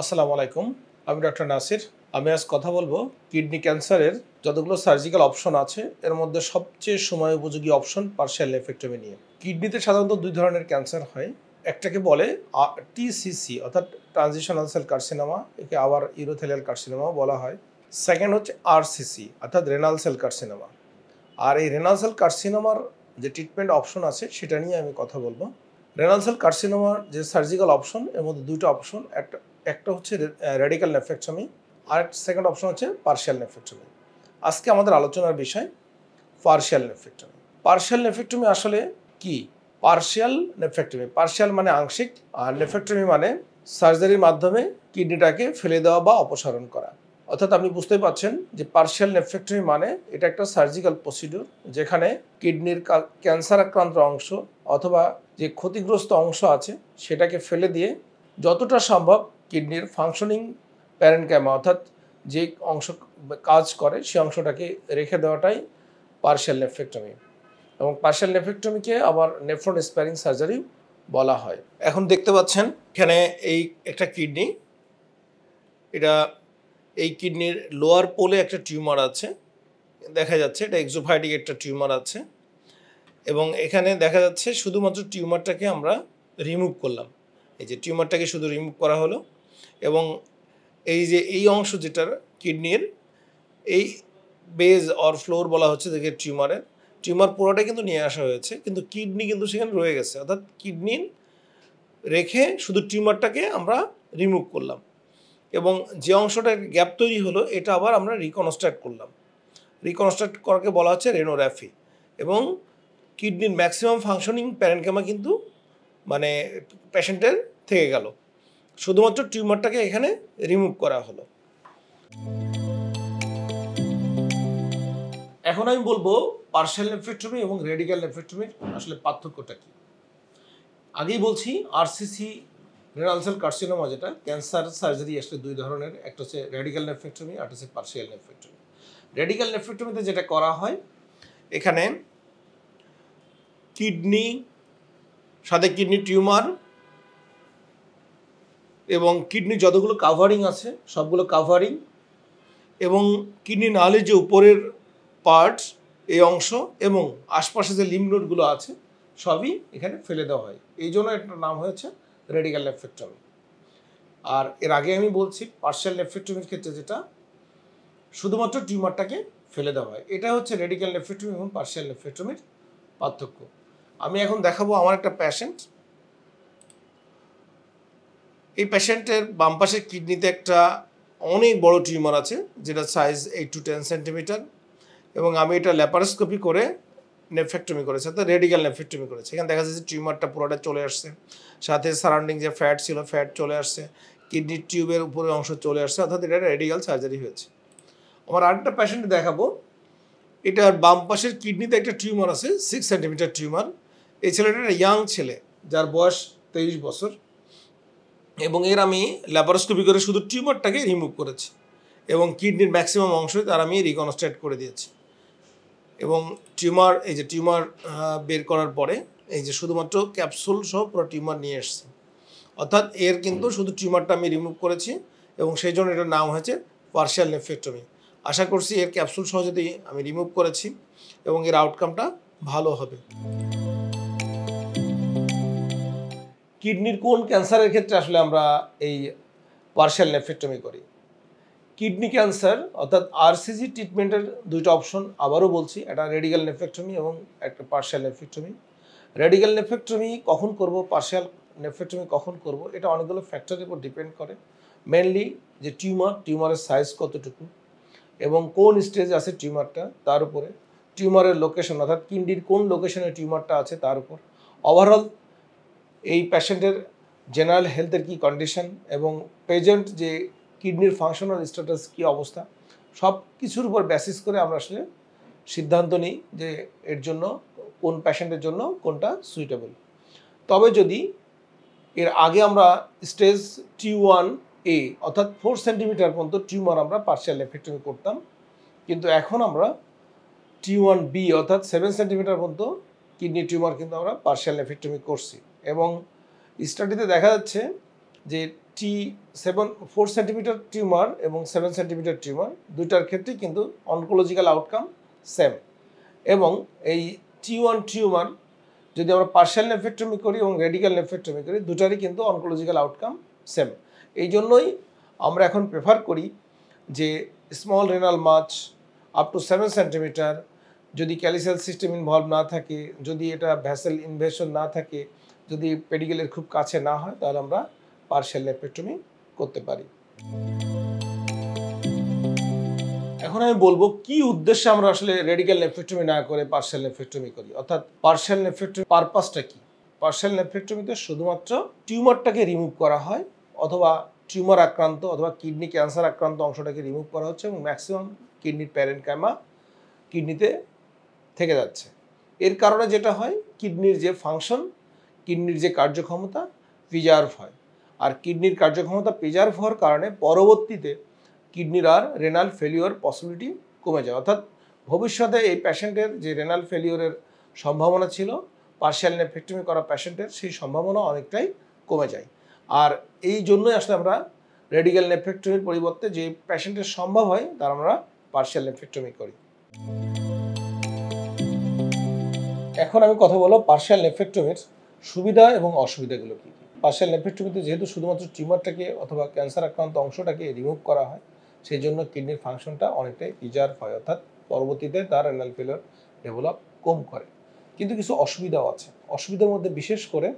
আসসালামু আলাইকুম। আমি ডক্টর নাসির। আমি আজ কথা বলবো কিডনি ক্যান্সারের যতগুলো সার্জিক্যাল অপশন আছে এর মধ্যে সবচেয়ে সময় উপযোগী অপশন পার্শিয়াল নেফ্রেক্টমি নিয়ে। কিডনিতে সাধারণত দুই ধরনের ক্যান্সার হয়। একটাকে বলে টিসিসি অর্থাৎ ট্রানজিশনাল সেল কার্সিনোমা, একে আবার ইউরোথেলিয়াল কার্সিনোমা বলা হয়। সেকেন্ড হচ্ছে আরসিসি অর্থাৎ রেনাল সেল কার্সিনোমা। আর এই রেনাল সেল কার্সিনোমার যে ট্রিটমেন্ট অপশন আছে সেটা নিয়ে আমি কথা বলবো। রেনাল সেল কার্সিনোমার যে সার্জিক্যাল অপশন এর মধ্যে দুটো অপশন, একটা হচ্ছে রেডিক্যাল নেফ্রেক্টমি আর সেকেন্ড অপশন হচ্ছে পার্শিয়াল নেফ্রেক্টমি। আজকে আমাদের আলোচনার বিষয় পার্শিয়াল নেফ্রেক্টমি। পার্শিয়াল নেফ্রেক্টমি আসলে কি? পার্শিয়াল মানে আংশিক, আর নেফ্রেক্টমি মানে সার্জারির মাধ্যমে কিডনিটাকে ফেলে দেওয়া বা অপসারণ করা। অর্থাৎ আপনি বুঝতেই পারছেন যে পার্শিয়াল নেফ্রেক্টমি মানে এটা একটা সার্জিক্যাল প্রসিডিউর যেখানে কিডনির ক্যান্সার আক্রান্ত অংশ অথবা যে ক্ষতিগ্রস্ত অংশ আছে সেটাকে ফেলে দিয়ে যতটা সম্ভব কিডনির ফাংশনিং প্যারেনকাইমা অর্থাৎ যে অংশ কাজ করে সেই অংশটাকে রেখে দেওয়াটাই পার্শিয়াল নেফ্রেক্টমি। এবং পার্শিয়াল নেফ্রেক্টমিকে আবার নেফ্রন স্প্যারিং সার্জারি বলা হয়। এখন দেখতে পাচ্ছেন এখানে এই একটা কিডনি, এটা এই কিডনির লোয়ার পোলে একটা টিউমার আছে, দেখা যাচ্ছে এটা এক্সোফাইটিক একটা টিউমার আছে এবং এখানে দেখা যাচ্ছে শুধুমাত্র টিউমারটাকে আমরা রিমুভ করলাম। এই যে টিউমারটাকে শুধু রিমুভ করা হলো এবং এই যে এই অংশ যেটার কিডনির এই বেজ অর ফ্লোর বলা হচ্ছে দেখে টিউমার পুরোটাই কিন্তু নিয়ে আসা হয়েছে, কিন্তু কিডনি কিন্তু সেখানে রয়ে গেছে। অর্থাৎ কিডনি রেখে শুধু টিউমারটাকে আমরা রিমুভ করলাম এবং যে অংশটার গ্যাপ তৈরি হলো এটা আবার আমরা রিকনস্ট্রাক্ট করলাম। রিকনস্ট্রাক্ট করাকে বলা হচ্ছে রেনোগ্রাফি। এবং কিডনির ম্যাক্সিমাম ফাংশনিং প্যারেনকাইমা কিন্তু মানে পেশেন্টের থেকে গেল, শুধুমাত্র টিউমারটাকে এখানে রিমুভ করা হলো। এখন আমি বলবো পার্শিয়াল নেফ্রেক্টমি এবং রেডিক্যাল নেফ্রেক্টমির আসলে পার্থক্যটা কি। আগেই বলছি আরসিসি রেনাল সেল কার্সিনোমা যেটা ক্যান্সার সার্জারি আসলে দুই ধরনের, একটা হচ্ছে রেডিক্যাল নেফ্রেক্টমি আর হচ্ছে পার্শিয়াল নেফ্রেক্টমি। রেডিক্যাল নেফ্রেক্টমিতে যেটা করা হয় এখানে কিডনি সাথে কিডনি টিউমার এবং কিডনি যতগুলো কাভারিং আছে সবগুলো কাভারিং এবং কিডনি নালের যে উপরের পার্টস এই অংশ এবং আশপাশে যে লিম্ফ নোডগুলো আছে সবই এখানে ফেলে দেওয়া হয়। এই জন্য এটার নাম হয়েছে রেডিক্যাল নেফ্রেক্টমি। আর এর আগে আমি বলছি পার্শিয়াল নেফ্রেক্টমির ক্ষেত্রে যেটা শুধুমাত্র টিউমারটাকে ফেলে দেওয়া হয়। এটা হচ্ছে রেডিক্যাল নেফ্রেক্টমি এবং পার্শিয়াল নেফ্রেক্টমির পার্থক্য। আমি এখন দেখাবো আমার একটা পেশেন্ট। এই পেশেন্টের বাম পাশের কিডনিতে একটা অনেক বড় টিউমার আছে যেটা সাইজ 8 to 10 সেন্টিমিটার এবং আমি এটা ল্যাপারোস্কোপি করে নেফ্রেক্টমি করেছি, অর্থাৎ রেডিক্যাল নেফ্রেক্টমি করেছি। এখানে দেখা যাচ্ছে টিউমারটা পুরোটা চলে আসছে, সাথে সারাউন্ডিং যে ফ্যাট ছিল ফ্যাট চলে আসছে, কিডনির টিউবের উপরের অংশ চলে আসছে, অর্থাৎ এটা রেডিক্যাল সার্জারি হয়েছে। আমার আরেকটা পেশেন্ট দেখাবো, এটার বাম পাশের কিডনিতে একটা টিউমার আছে 6 সেন্টিমিটার টিউমার। এই ছেলেটা একটা ইয়াং ছেলে যার বয়স 23 বছর এবং এর আমি ল্যাপারোস্কোপি করে শুধু টিউমারটাকে রিমুভ করেছি এবং কিডনির ম্যাক্সিমাম অংশই তার আমি রিকনস্ট্রাক্ট করে দিয়েছি। এবং এই যে টিউমার বের করার পরে এই যে শুধুমাত্র ক্যাপসুল সহ পুরো টিউমার নিয়ে এসছে, অর্থাৎ এর কিন্তু শুধু টিউমারটা আমি রিমুভ করেছি এবং সেই জন্য এটার নাম হয়েছে পার্শিয়াল নেফ্রেক্টমি। আশা করছি এর ক্যাপসুল সহ যদি আমি রিমুভ করেছি এবং এর আউটকামটা ভালো হবে। কিডনির কোন ক্যান্সারের ক্ষেত্রে আসলে আমরা এই পার্শিয়াল নেফ্রেক্টমি করি? কিডনি ক্যান্সার অর্থাৎ আরসিসি ট্রিটমেন্টের দুইটা অপশন আবারও বলছি, একটা রেডিক্যাল নেফ্রেক্টমি এবং একটা পার্শিয়াল নেফ্রেক্টমি। রেডিক্যাল নেফ্রেক্টমি কখন করব, পার্শিয়াল নেফ্রেক্টমি কখন করব, এটা অনেকগুলো ফ্যাক্টরের উপর ডিপেন্ড করে। মেনলি যে টিউমারের সাইজ কতটুকু এবং কোন স্টেজ আছে টিউমারটা তার উপরে, টিউমারের লোকেশন অর্থাৎ কিডনির কোন লোকেশনে টিউমারটা আছে তার উপর, ওভারঅল এই পেশেন্টের জেনারেল হেলথের কী কন্ডিশন এবং প্রেজেন্ট যে কিডনির ফাংশনাল স্ট্যাটাস কী অবস্থা, সব কিছুর উপর বেসিস করে আমরা আসলে সিদ্ধান্ত নিই যে এর জন্য কোন পেশেন্টের জন্য কোনটা সুইটেবল। তবে যদি এর আগে আমরা স্টেজ T1A অর্থাৎ 4 সেন্টিমিটার পর্যন্ত টিউমার আমরা পার্শিয়াল নেফ্রেক্টমি করতাম, কিন্তু এখন আমরা T1B অর্থাৎ 7 সেন্টিমিটার পর্যন্ত কিডনি টিউমার কিন্তু আমরা পার্শিয়াল নেফ্রেক্টমি করছি। এবং স্টাডিতে দেখা যাচ্ছে যে ফোর সেন্টিমিটার টিউমার এবং 7 সেন্টিমিটার টিউমার দুইটার ক্ষেত্রে কিন্তু অনকোলজিক্যাল আউটকাম সেম। এবং এই T1 টিউমার যদি আমরা পার্শিয়াল নেফ্রেক্টমি করি এবং রেডিক্যাল নেফ্রেক্টমি করি, দুটারই কিন্তু অনকোলজিক্যাল আউটকাম সেম। এই জন্যই আমরা এখন প্রেফার করি যে small renal much up to 7 centimetre, যদি ক্যালিসিয়াল সিস্টেম ইনভলভ না থাকে, যদি এটা ভ্যাসেল ইনভেশন না থাকে, যদি পেডিকেলের খুব কাছে না হয়, তাহলে আমরা পার্শিয়াল নেফ্রেক্টমি করতে পারি। এখন আমি বলবো কি উদ্দেশ্যে আমরা আসলে রেডিক্যাল নেফ্রেক্টমি না করে পার্শিয়াল নেফ্রেক্টমি করি, অর্থাৎ পার্শিয়াল নেফ্রেক্টমি পারপাসটা কি। পার্শিয়াল নেফ্রেক্টমিতে শুধুমাত্র টিউমারটাকে রিমুভ করা হয়, অথবা টিউমার আক্রান্ত অথবা কিডনি ক্যান্সার আক্রান্ত অংশটাকে রিমুভ করা হচ্ছে এবং ম্যাক্সিমাম কিডনির প্যারেনকাইমা কিডনিতে থেকে যাচ্ছে। এর কারণে যেটা হয়, কিডনির যে ফাংশন, কিডনির যে কার্যক্ষমতা প্রিজার্ভ হয়। আর কিডনির কার্যক্ষমতা প্রিজার্ভ হওয়ার কারণে পরবর্তীতে কিডনির আর রেনাল ফেলিওর পসিবিলিটি কমে যায়। অর্থাৎ ভবিষ্যতে এই পেশেন্টের যে রেনাল ফেলিওরের সম্ভাবনা ছিল পার্শিয়াল নেফ্রেক্টমি করা পেশেন্টের, সেই সম্ভাবনা অনেকটাই কমে যায়। আর এই জন্যই আসলে আমরা রেডিক্যাল নেফ্রেক্টমির পরিবর্তে যে পেশেন্টের সম্ভব হয় তার আমরা পার্শিয়াল নেফ্রেক্টমি করি। এখন আমি কথা বলবো পার্শিয়াল নেফ্রেক্টমির সুবিধা এবং অসুবিধাগুলো কী কী। পার্শিয়াল নেফ্রেক্টমিতে যেহেতু শুধুমাত্র টিউমারটাকে অথবা ক্যান্সার আক্রান্ত অংশটাকে রিমুভ করা হয়, সেই জন্য কিডনির ফাংশনটা অনেকটাই প্রিজার্ভ হয়, অর্থাৎ পরবর্তীতে তার রেনাল ফেলিওর ডেভেলপ কম করে। কিন্তু কিছু অসুবিধাও আছে। অসুবিধার মধ্যে বিশেষ করে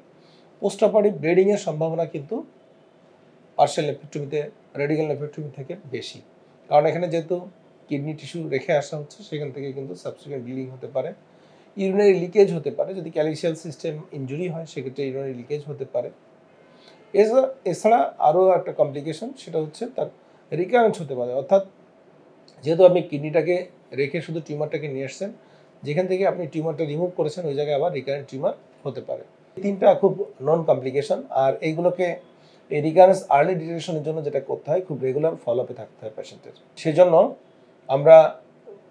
পোস্ট অপারেটিভ ব্লিডিংয়ের সম্ভাবনা কিন্তু পার্শিয়াল নেফ্রেক্টমিতে রেডিক্যাল নেফ্রেক্টমি থেকে বেশি। কারণ এখানে যেহেতু কিডনি টিস্যু রেখে আসা হচ্ছে, সেখান থেকে কিন্তু সাবসিকুয়েন্ট ব্লিডিং হতে পারে, ইউরিনারি লিকেজ হতে পারে। যদি ক্যালিসিয়াল সিস্টেম ইনজুরি হয় সেক্ষেত্রে ইউরিনারি লিকেজ হতে পারে। এছাড়া আরও একটা কমপ্লিকেশন, সেটা হচ্ছে তার রিকারেন্স হতে পারে। অর্থাৎ যেহেতু আপনি কিডনিটাকে রেখে শুধু টিউমারটাকে নিয়ে আসছেন, যেখান থেকে আপনি টিউমারটা রিমুভ করেছেন ওই জায়গায় আবার রিকারেন্ট টিউমার হতে পারে। তিনটা খুব নন কমপ্লিকেশন। আর এইগুলোকে এই রিকারেন্স আর্লি ডিটেকশনের জন্য যেটা করতে হয়, খুব রেগুলার ফলো আপে থাকতে হয় পেশেন্টের। সেজন্য আমরা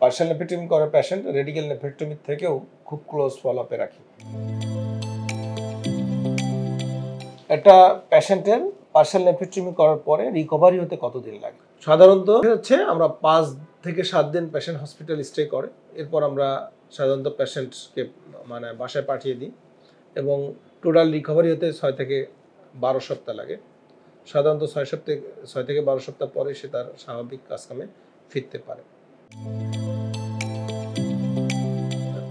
পার্শিয়াল নেফ্রেক্টমি করা পেশেন্ট রেডিক্যাল নেফ্রেক্টমির থেকেও খুব ক্লোজ ফলো আপে রাখি। একটা পেশেন্টের পার্শিয়াল নেফ্রেক্টমি করার পরে রিকভারি হতে কতদিন লাগে? সাধারণত হচ্ছে আমরা 5 থেকে 7 দিন পেশেন্ট হসপিটাল স্টে করে, এরপর আমরা সাধারণত পেশেন্টকে বাসায় পাঠিয়ে দিই এবং টোটাল রিকভারি হতে 6 থেকে 12 সপ্তাহ লাগে। সাধারণত 6 থেকে 12 সপ্তাহ পরে সে তার স্বাভাবিক কাজকামে ফিরতে পারে।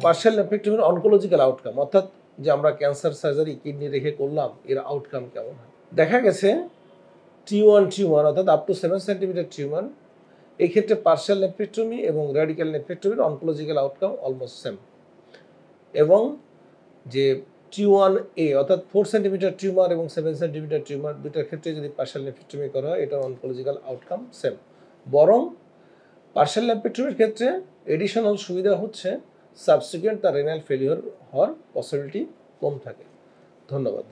পার্শিয়াল নেফ্রেক্টমির অনকোলজিক্যাল আউটকাম, অর্থাৎ যে আমরা ক্যান্সার সার্জারি কিডনি রেখে করলাম, এর আউটকাম কেমন হয়? দেখা গেছে T1 টিউমার অর্থাৎ আপ টু 7 সেন্টিমিটার টিউমার, এই ক্ষেত্রে পার্শিয়াল নেফ্রেক্টমি এবং radical নেফ্রেক্টমির oncological outcome almost same. এবং যে T1A অর্থাৎ 4 সেন্টিমিটার টিউমার এবং 7 সেন্টিমিটার টিউমার, দুটার ক্ষেত্রে যদি পার্শিয়াল নেফ্রেক্টমি করা হয়, এটার অনকোলজিক্যাল আউটকাম সেম। বরং পার্শিয়াল নেফ্রেক্টমির ক্ষেত্রে এডিশনাল সুবিধা হচ্ছে সাবসিকুয়েন্ট তার রেনাল ফেলিওর হওয়ার পসিবিলিটি কম থাকে। ধন্যবাদ।